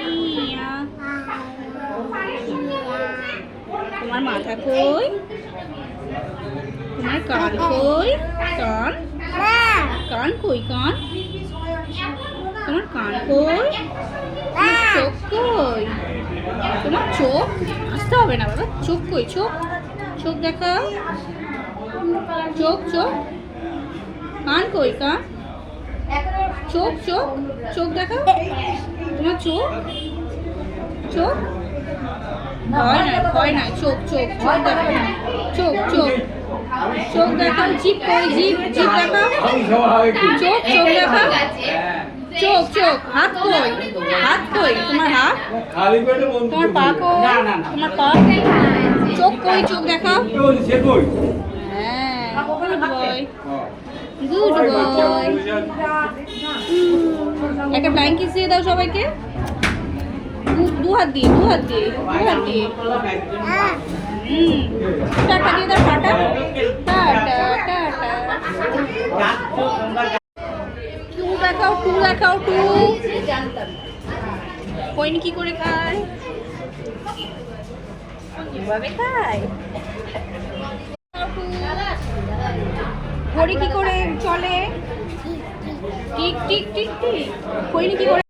ইয়া। তোমার মাথা কই? তোমার কান কই? কান কান কই? কান তোমার কান কই? তোমার চোখ কই? তোমার চোখ আসতে হবে না বাবা। চোখ কই? চোখ চোখ দেখাও। চোখ চোখ কান কই? কান চোখ চোখ চোখ দেখাও। তোমার চোখ চোখ ভয় নাই চোখ চোখ চোখ দেখাও। চোখ চোখ চোখ দেখাও। জিভ কই? জিভ জিভ দেখাও। চোখ চোখ দেখাও। চোখ চোখ হাত কই? হাত কই? তোমার হাত? তোমার পা কই? তোমার পা? চোখ কই? চোখ দেখাও। হ্যাঁ গুড বয় গুড বয়। একটা ব্ল্যাঙ্কেট দিয়ে দাও সবাইকে। দু হাত দিয়ে দু হাত দিয়ে দু হাত দিয়ে। টাটা দিয়ে দাও। টাটা টাটা টাটা। টু দেখাও টু দেখাও। টু কইনি কি করে খায়? কিভাবে খায়? ঘড়ি কি করে চলে? টিক টিক টিক টিক। কইনি কি করে?